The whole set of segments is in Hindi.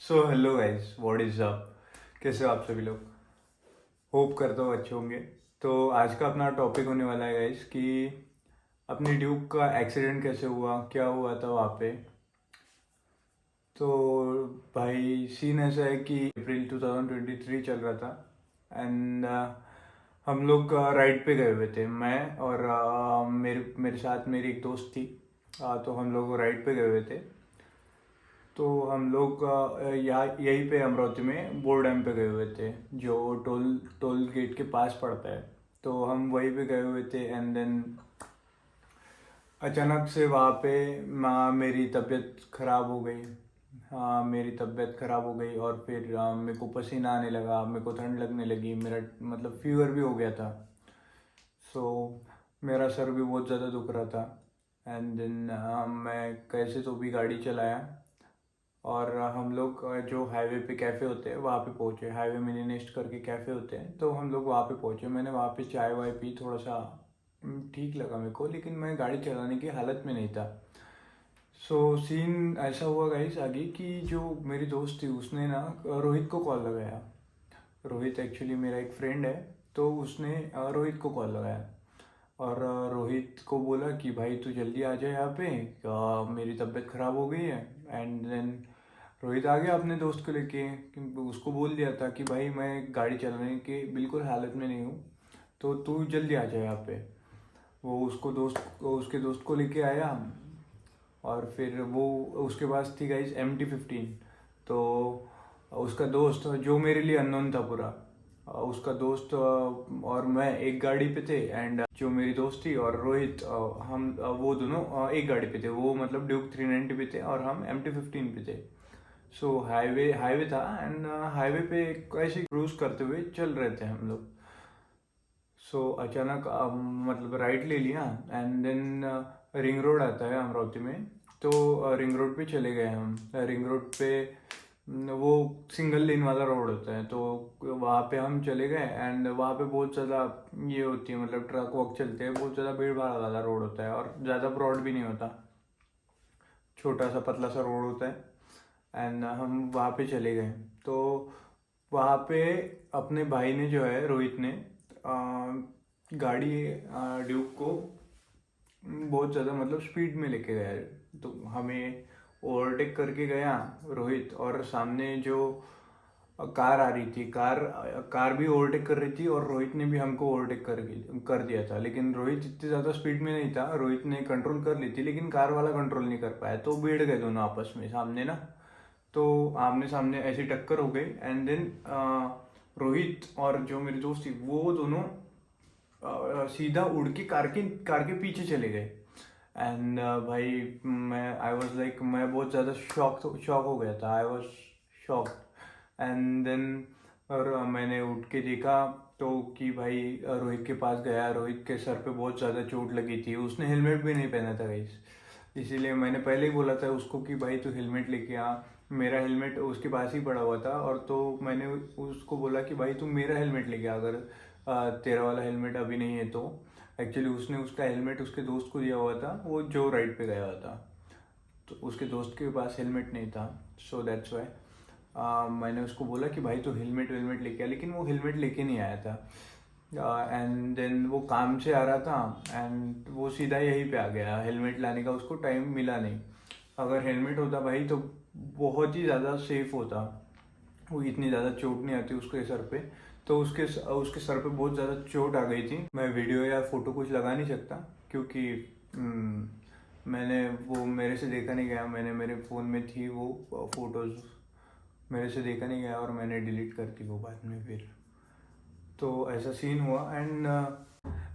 So hello guys, what is up. कैसे हो आप सभी लोग। होप करता हूँ अच्छे होंगे। तो आज का अपना टॉपिक होने वाला है गाइस कि अपनी ड्यूक का एक्सीडेंट कैसे हुआ, क्या हुआ था वहाँ पे। तो भाई सीन ऐसा है कि अप्रैल 2023 चल रहा था एंड हम लोग राइड पे गए हुए थे। मैं और मेरे मेरे साथ मेरी एक दोस्त थी। तो हम लोग राइड पे गए हुए थे। तो हम लोग यहाँ यहीं पे अमरावती में बोर डैम पे गए हुए थे, जो टोल टोल गेट के पास पड़ता है। तो हम वहीं पे गए हुए थे एंड देन अचानक से वहाँ पे मेरी तबीयत खराब हो गई। हाँ, मेरी तबीयत खराब हो गई और फिर मेरे को पसीना आने लगा, मेरे को ठंड लगने लगी, मेरा मतलब फीवर भी हो गया था। सो मेरा सर भी बहुत ज़्यादा दुख रहा था एंड देन मैं कैसे तो भी गाड़ी चलाया और हम लोग जो हाईवे पे कैफ़े होते हैं वहाँ पे पहुँचे। हाईवे मिनी नेस्ट करके कैफ़े होते हैं, तो हम लोग वहाँ पे पहुँचे। मैंने वहाँ पे चाय वाय पी, थोड़ा सा ठीक लगा मेरे को, लेकिन मैं गाड़ी चलाने की हालत में नहीं था। सो सीन ऐसा हुआ गाइस आगे कि जो मेरी दोस्त थी उसने ना रोहित को कॉल लगाया। रोहित एक्चुअली मेरा एक फ्रेंड है। तो उसने रोहित को कॉल लगाया और रोहित को बोला कि भाई तू जल्दी आ जा यहाँ पे, मेरी तबीयत ख़राब हो गई है। एंड देन रोहित आ गया अपने दोस्त को लेके, क्योंकि उसको बोल दिया था कि भाई मैं गाड़ी चलाने की बिल्कुल हालत में नहीं हूँ, तो तू जल्दी आ जाए यहाँ पे। वो उसके दोस्त को लेके आया और फिर वो उसके पास थी गाइस MT-15। तो उसका दोस्त जो मेरे लिए अननोन था पूरा, उसका दोस्त और मैं एक गाड़ी पे थे एंड जो मेरी दोस्त थी और रोहित, हम वो दोनों एक गाड़ी पे थे। वो मतलब ड्यूक 390 पे थे और हम MT-15 पे थे। सो हाईवे हाईवे था एंड हाईवे पे ऐसे क्रूज करते हुए चल रहे थे हम लोग। सो अचानक मतलब राइट ले लिया एंड देन रिंग रोड आता है अमरावती में। तो रिंग रोड पे चले गए हम। रिंग रोड पे वो सिंगल लेन वाला रोड होता है, तो वहाँ पे हम चले गए एंड वहाँ पे बहुत ज़्यादा ये होती है, मतलब ट्रक वक चलते हैं, बहुत ज़्यादा भीड़ भाड़ वाला रोड होता है और ज़्यादा ब्रॉड भी नहीं होता, छोटा सा पतला सा रोड होता है। एंड हम वहाँ पे चले गए। तो वहाँ पे अपने भाई ने जो है रोहित ने गाड़ी ड्यूक को बहुत ज़्यादा मतलब स्पीड में लेके गया है। तो हमें ओवरटेक करके गया रोहित, और सामने जो कार आ रही थी, कार भी ओवरटेक कर रही थी और रोहित ने भी हमको ओवरटेक कर दिया था। लेकिन रोहित इतनी ज़्यादा स्पीड में नहीं था, रोहित ने कंट्रोल कर ली थी लेकिन कार वाला कंट्रोल नहीं कर पाया, तो भिड़ गए दोनों आपस में सामने ना। तो आमने सामने ऐसी टक्कर हो गई एंड देन रोहित और जो मेरी दोस्त थी वो दोनों सीधा उड़ के कार के पीछे चले गए। एंड भाई मैं आई वॉज लाइक, मैं बहुत ज़्यादा शॉक हो गया था। I was shock and then और मैंने उठ के देखा तो कि भाई रोहित के पास गया। रोहित के सर पे बहुत ज़्यादा चोट लगी थी, उसने हेलमेट भी नहीं पहना था गाइस। इसीलिए मैंने पहले ही बोला था उसको कि भाई तू हेलमेट लेके आ। मेरा हेलमेट उसके पास ही पड़ा हुआ था, और तो मैंने उसको बोला कि भाई तू मेरा हेलमेट लेके आ, अगर तेरा वाला हेलमेट अभी नहीं है तो। एक्चुअली उसने उसका हेलमेट उसके दोस्त को दिया हुआ था, वो जो राइड पे गया हुआ था, तो उसके दोस्त के पास हेलमेट नहीं था। सो दैट्स वाई मैंने उसको बोला कि भाई तो हेलमेट वेलमेट लेके आ, लेकिन वो हेलमेट लेके नहीं आया था। एंड देन वो काम से आ रहा था एंड वो सीधा यहीं पे आ गया, हेलमेट लाने का उसको टाइम मिला नहीं। अगर हेलमेट होता भाई तो बहुत ही ज़्यादा सेफ होता, वो इतनी ज़्यादा चोट नहीं आती उसके सर पे। तो उसके सर पे बहुत ज़्यादा चोट आ गई थी। मैं वीडियो या फोटो कुछ लगा नहीं सकता क्योंकि मैंने वो मेरे से देखा नहीं गया, मैंने मेरे फ़ोन में थी वो फोटोज़, मेरे से देखा नहीं गया और मैंने डिलीट कर दी वो बाद में फिर। तो ऐसा सीन हुआ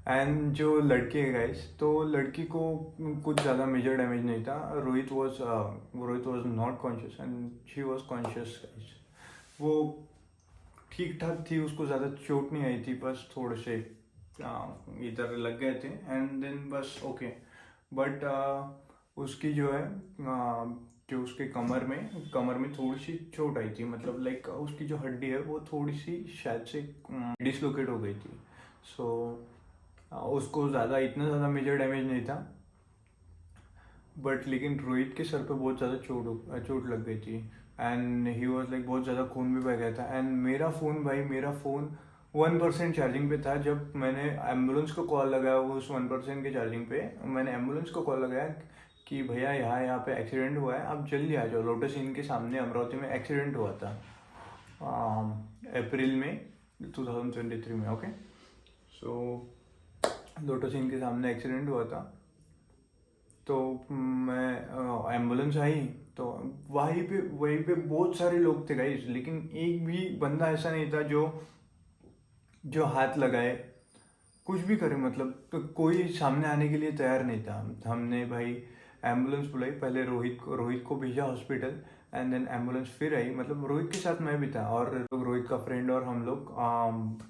एंड जो लड़की है गाइस, तो लड़की को कुछ ज़्यादा मेजर डैमेज नहीं था। Rohit was not conscious and she was conscious guys. वो ठीक ठाक थी, उसको ज़्यादा चोट नहीं आई थी, बस थोड़े से इधर लग गए थे एंड देन बस ओके। बट उसकी जो है जो उसके कमर में थोड़ी सी चोट आई थी, मतलब लाइक उसकी जो हड्डी है वो थोड़ी सी शायद से डिसलोकेट हो गई थी। सो उसको ज़्यादा इतना ज़्यादा मेजर डैमेज नहीं था, बट लेकिन रोहित के सर पे बहुत ज़्यादा चोट लग गई थी। एंड ही वॉज लाइक बहुत ज़्यादा खून भी बह गया था। एंड मेरा फ़ोन 1% चार्जिंग पे था। जब मैंने एम्बुलेंस को कॉल लगाया, वो उस 1% के चार्जिंग पे मैंने एम्बुलेंस को कॉल लगाया कि भैया यहाँ पे एक्सीडेंट हुआ है, आप जल्दी आ जाओ। लोटस इन के सामने अमरावती में एक्सीडेंट हुआ था अप्रैल में 2023 में। ओके, सो लोटस इन के सामने एक्सीडेंट हुआ था। तो मैं एम्बुलेंस आई तो वहीं पे बहुत सारे लोग थे गाइस, लेकिन एक भी बंदा ऐसा नहीं था जो जो हाथ लगाए, कुछ भी करे, मतलब तो कोई सामने आने के लिए तैयार नहीं था। हमने भाई एम्बुलेंस बुलाई, पहले रोहित को भेजा हॉस्पिटल, एंड देन एम्बुलेंस फिर आई। मतलब रोहित के साथ मैं भी था, और रोहित का फ्रेंड और हम लोग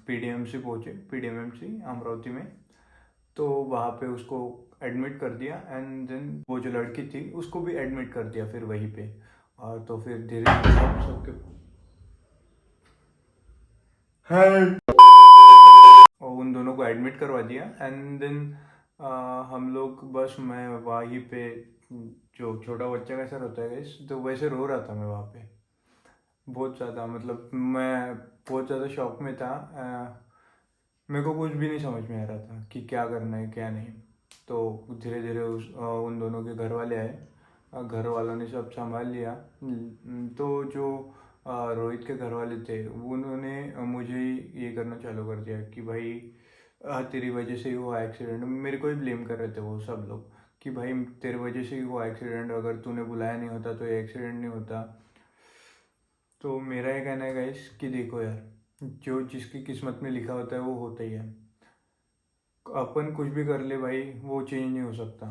पीडीएमसी पहुँचे, पीडीएमसी अमरावती में। तो वहाँ पे उसको एडमिट कर दिया, एंड देन वो जो लड़की थी उसको भी एडमिट कर दिया फिर वहीं पे। और तो फिर धीरे धीरे सबके और उन दोनों को एडमिट करवा दिया। एंड देन हम लोग बस, मैं वहीं पे, जो छोटा बच्चा कैसा रहता है guys, तो वैसे रो रहा था मैं वहाँ पे बहुत ज़्यादा। मतलब मैं बहुत ज़्यादा शॉक में था। मेरे को कुछ भी नहीं समझ में आ रहा था कि क्या करना है क्या नहीं। तो धीरे धीरे उन दोनों के घर वाले आए, घर वालों ने सब संभाल लिया। तो जो रोहित के घर वाले थे उन्होंने मुझे ही ये करना चालू कर दिया कि भाई तेरी वजह से ही हुआ एक्सीडेंट। मेरे को ही ब्लेम कर रहे थे वो सब लोग कि भाई तेरी वजह से ही हुआ एक्सीडेंट, अगर तूने बुलाया नहीं होता तो ये एक्सीडेंट नहीं होता। तो मेरा ये कहना है गाइस कि देखो यार, जो जिसकी किस्मत में लिखा होता है वो होता ही है। अपन कुछ भी कर ले भाई, वो चेंज नहीं हो सकता।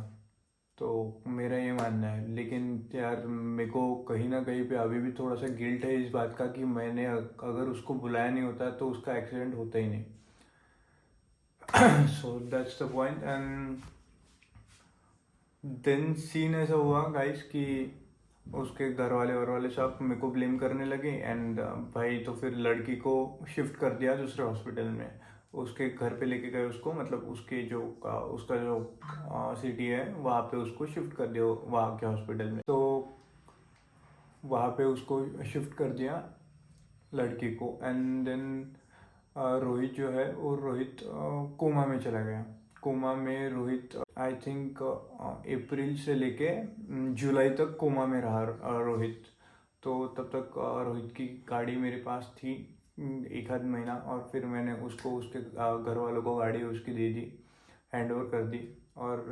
तो मेरा ये मानना है। लेकिन यार मेरे को कहीं ना कहीं पे अभी भी थोड़ा सा गिल्ट है इस बात का कि मैंने अगर उसको बुलाया नहीं होता तो उसका एक्सीडेंट होता ही नहीं। So that's the point. And then scene ऐसा हुआ गाइस कि उसके घर वाले सब मेरे को ब्लेम करने लगे। एंड भाई तो फिर लड़की को शिफ्ट कर दिया दूसरे हॉस्पिटल में, उसके घर पे लेके गए उसको। मतलब उसके जो उसका जो सिटी है वहाँ पे उसको शिफ्ट कर दिया वहाँ के हॉस्पिटल में। तो वहाँ पे उसको शिफ्ट कर दिया लड़की को। एंड देन रोहित जो है वो रोहित कोमा में चला गया। कोमा में रोहित आई थिंक अप्रैल से लेके जुलाई तक कोमा में रहा रोहित। तो तब तक रोहित की गाड़ी मेरे पास थी एक आध महीना, और फिर मैंने उसको उसके घर वालों को गाड़ी उसकी दे दी, हैंड ओवर कर दी। और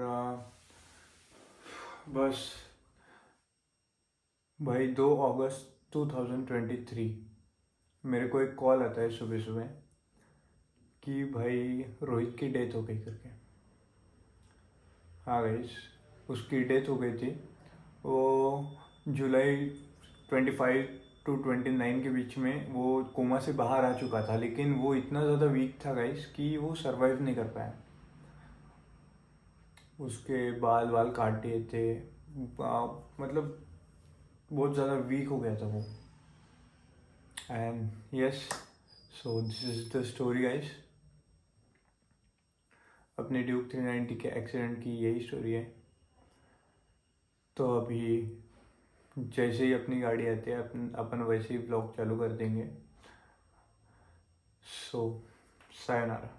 बस भाई 2 अगस्त 2023 मेरे को एक कॉल आता है सुबह सुबह कि भाई रोहित की डेथ हो गई करके। हाँ गाइस, उसकी डेथ हो गई थी। वो जुलाई 25 टू 29 के बीच में वो कोमा से बाहर आ चुका था, लेकिन वो इतना ज़्यादा वीक था गाइस कि वो सरवाइव नहीं कर पाया। उसके बाल वाल काट दिए थे, मतलब बहुत ज़्यादा वीक हो गया था वो। And yes, so this is the story guys. अपने ड्यूक 390 के एक्सीडेंट की यही स्टोरी है। तो अभी जैसे ही अपनी गाड़ी आती है अपन वैसे ही ब्लॉग चालू कर देंगे। सो सायोनारा।